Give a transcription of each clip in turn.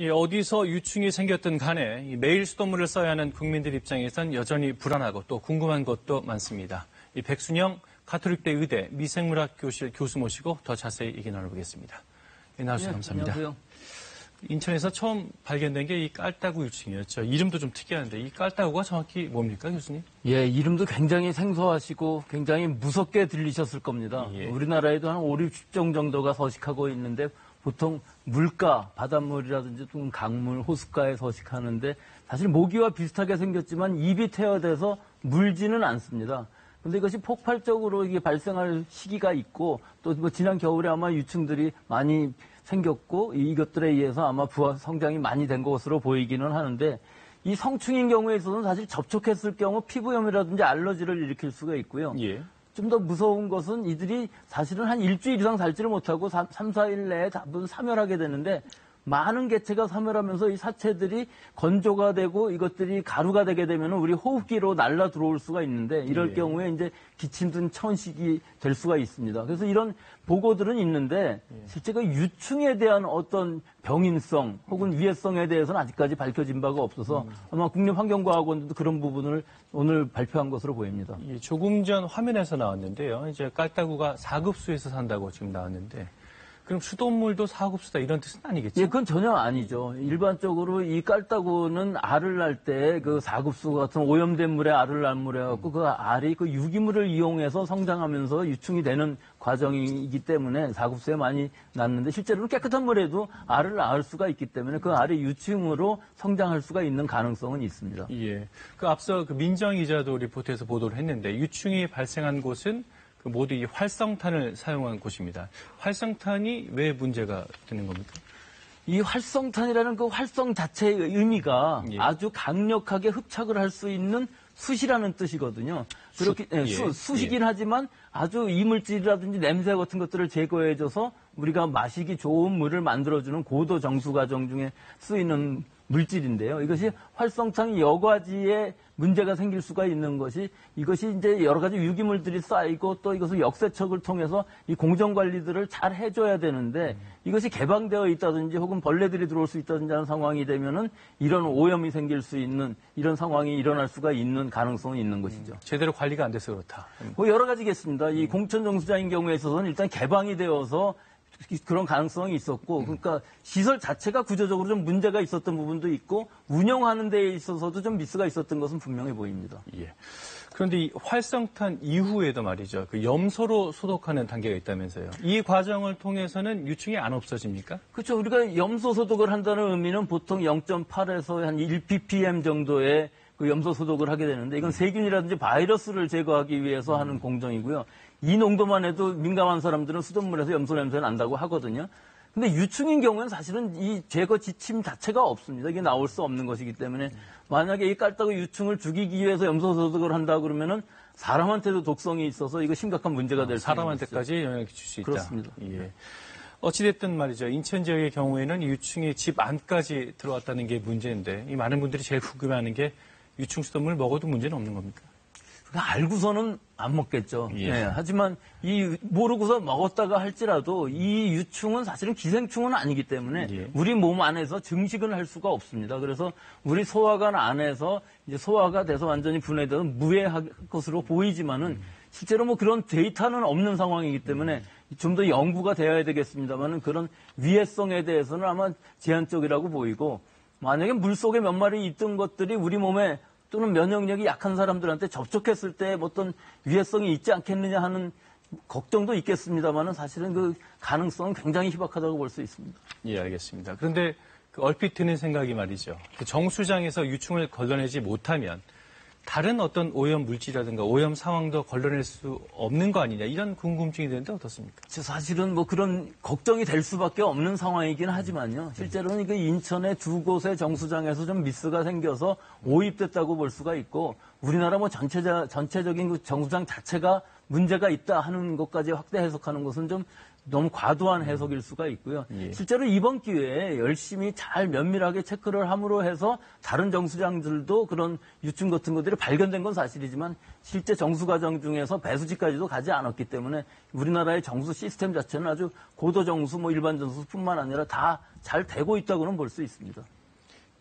어디서 유충이 생겼든 간에 매일 수돗물을 써야 하는 국민들 입장에선 여전히 불안하고 또 궁금한 것도 많습니다. 백순영 가톨릭대 의대 미생물학 교실 교수 모시고 더 자세히 얘기 나눠보겠습니다. 나와주셔서 감사합니다. 안녕하세요. 인천에서 처음 발견된 게 이 깔따구 유충이었죠. 이름도 좀 특이한데 이 깔따구가 정확히 뭡니까, 교수님? 예, 이름도 굉장히 생소하시고 굉장히 무섭게 들리셨을 겁니다. 예. 우리나라에도 한 5, 60종 정도가 서식하고 있는데 보통 물가, 바닷물이라든지 또는 강물, 호숫가에 서식하는데 사실 모기와 비슷하게 생겼지만 입이 태어돼서 물지는 않습니다. 근데 이것이 폭발적으로 이게 발생할 시기가 있고 또 뭐 지난 겨울에 아마 유충들이 많이 생겼고 이것들에 의해서 아마 부화 성장이 많이 된 것으로 보이기는 하는데 이 성충인 경우에 있어서는 사실 접촉했을 경우 피부염이라든지 알러지를 일으킬 수가 있고요. 예. 좀 더 무서운 것은 이들이 사실은 한 일주일 이상 살지를 못하고 3, 4일 내에 대부분 사멸하게 되는데 많은 개체가 사멸하면서 이 사체들이 건조가 되고 이것들이 가루가 되게 되면 우리 호흡기로 날라 들어올 수가 있는데 이럴 예. 경우에 이제 기침 등 천식이 될 수가 있습니다. 그래서 이런 보고들은 있는데 실제 그 유충에 대한 어떤 병인성 혹은 위해성에 대해서는 아직까지 밝혀진 바가 없어서 아마 국립환경과학원도 그런 부분을 오늘 발표한 것으로 보입니다. 조금 전 화면에서 나왔는데요. 이제 깔따구가 4급수에서 산다고 지금 나왔는데 그럼 수돗물도 4급수다 이런 뜻은 아니겠죠? 예, 그건 전혀 아니죠. 일반적으로 이 깔따구는 알을 낳을 때 그 4급수 같은 오염된 물에 알을 낳물해 갖고 그 알이 그 유기물을 이용해서 성장하면서 유충이 되는 과정이기 때문에 4급수에 많이 낳는데 실제로는 깨끗한 물에도 알을 낳을 수가 있기 때문에 그 알이 유충으로 성장할 수가 있는 가능성은 있습니다. 예. 그 앞서 그 민정 기자도 리포트에서 보도를 했는데 유충이 발생한 곳은 모두 이 활성탄을 사용한 곳입니다. 활성탄이 왜 문제가 되는 겁니까? 이 활성탄이라는 그 활성 자체의 의미가 예. 아주 강력하게 흡착을 할 수 있는 숯이라는 뜻이거든요. 그렇게 숯이긴 하지만 아주 이물질이라든지 냄새 같은 것들을 제거해줘서 우리가 마시기 좋은 물을 만들어주는 고도 정수 과정 중에 쓰이는 물질인데요. 이것이 활성탄 여과지에 문제가 생길 수가 있는 것이 이것이 이제 여러 가지 유기물들이 쌓이고 또 이것을 역세척을 통해서 이 공정 관리들을 잘 해줘야 되는데 이것이 개방되어 있다든지 혹은 벌레들이 들어올 수 있다든지 하는 상황이 되면은 이런 오염이 생길 수 있는 이런 상황이 일어날 수가 있는 가능성이 있는 것이죠. 제대로 관리가 안 돼서 그렇다. 뭐 여러 가지겠습니다. 이 공천 정수장인 경우에 있어서는 일단 개방이 되어서 그런 가능성이 있었고, 그러니까 시설 자체가 구조적으로 좀 문제가 있었던 부분도 있고, 운영하는 데에 있어서도 좀 미스가 있었던 것은 분명해 보입니다. 예. 그런데 이 활성탄 이후에도 말이죠. 그 염소로 소독하는 단계가 있다면서요. 이 과정을 통해서는 유충이 안 없어집니까? 그렇죠. 우리가 염소 소독을 한다는 의미는 보통 0.8에서 한 1ppm 정도의 그 염소 소독을 하게 되는데, 이건 세균이라든지 바이러스를 제거하기 위해서 하는 공정이고요. 이 농도만 해도 민감한 사람들은 수돗물에서 염소 냄새 난다고 하거든요. 근데 유충인 경우에는 사실은 이 제거 지침 자체가 없습니다. 이게 나올 수 없는 것이기 때문에 만약에 이 깔따구 유충을 죽이기 위해서 염소 소독을 한다 그러면은 사람한테도 독성이 있어서 이거 심각한 문제가 될 수 있는 사람한테까지 영향을 줄 수 있다. 그렇습니다. 예. 어찌됐든 말이죠. 인천 지역의 경우에는 유충이 집 안까지 들어왔다는 게 문제인데 이 많은 분들이 제일 궁금해하는 게 유충 수돗물 먹어도 문제는 없는 겁니까? 알고서는 안 먹겠죠. 예. 네, 하지만 이 모르고서 먹었다가 할지라도 이 유충은 사실은 기생충은 아니기 때문에 예. 우리 몸 안에서 증식은 할 수가 없습니다. 그래서 우리 소화관 안에서 이제 소화가 돼서 완전히 분해돼서 무해할 것으로 보이지만은 실제로 뭐 그런 데이터는 없는 상황이기 때문에 좀 더 연구가 되어야 되겠습니다만은 그런 위해성에 대해서는 아마 제한적이라고 보이고 만약에 물속에 몇 마리 있던 것들이 우리 몸에 또는 면역력이 약한 사람들한테 접촉했을 때 어떤 위해성이 있지 않겠느냐 하는 걱정도 있겠습니다만은 사실은 그 가능성은 굉장히 희박하다고 볼 수 있습니다. 예, 알겠습니다. 그런데 그 얼핏 드는 생각이 말이죠. 그 정수장에서 유충을 걸러내지 못하면 다른 어떤 오염 물질이라든가 오염 상황도 걸러낼 수 없는 거 아니냐 이런 궁금증이 드는데 어떻습니까? 사실은 뭐 그런 걱정이 될 수밖에 없는 상황이긴 하지만요. 실제로는 그 인천의 두 곳의 정수장에서 좀 미스가 생겨서 오입됐다고 볼 수가 있고 우리나라 뭐 전체적인 그 정수장 자체가 문제가 있다 하는 것까지 확대 해석하는 것은 좀 너무 과도한 해석일 수가 있고요. 예. 실제로 이번 기회에 열심히 잘 면밀하게 체크를 함으로 해서 다른 정수장들도 그런 유증 같은 것들이 발견된 건 사실이지만 실제 정수 과정 중에서 배수지까지도 가지 않았기 때문에 우리나라의 정수 시스템 자체는 아주 고도 정수, 일반 정수뿐만 아니라 다 잘 되고 있다고는 볼 수 있습니다.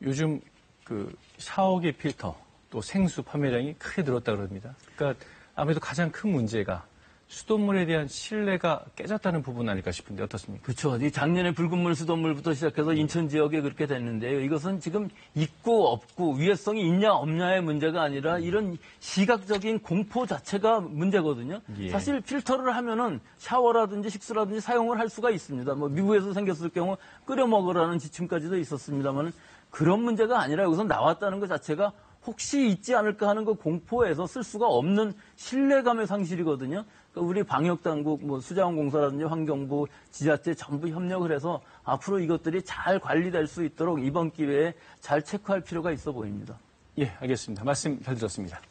요즘 그 샤워기 필터 또 생수 판매량이 크게 늘었다 그럽니다. 그러니까 아무래도 가장 큰 문제가 수돗물에 대한 신뢰가 깨졌다는 부분 아닐까 싶은데 어떻습니까? 그렇죠. 작년에 붉은물 수돗물부터 시작해서 인천 지역에 그렇게 됐는데요. 이것은 지금 있고 없고 위해성이 있냐 없냐의 문제가 아니라 이런 시각적인 공포 자체가 문제거든요. 예. 사실 필터를 하면은 샤워라든지 식수라든지 사용을 할 수가 있습니다. 미국에서 생겼을 경우 끓여 먹으라는 지침까지도 있었습니다만 그런 문제가 아니라 여기서 나왔다는 것 자체가 혹시 있지 않을까 하는 그 공포에서 쓸 수가 없는 신뢰감의 상실이거든요. 그러니까 우리 방역당국, 수자원공사라든지 환경부, 지자체 전부 협력을 해서 앞으로 이것들이 잘 관리될 수 있도록 이번 기회에 잘 체크할 필요가 있어 보입니다. 예, 알겠습니다. 말씀 잘 들었습니다.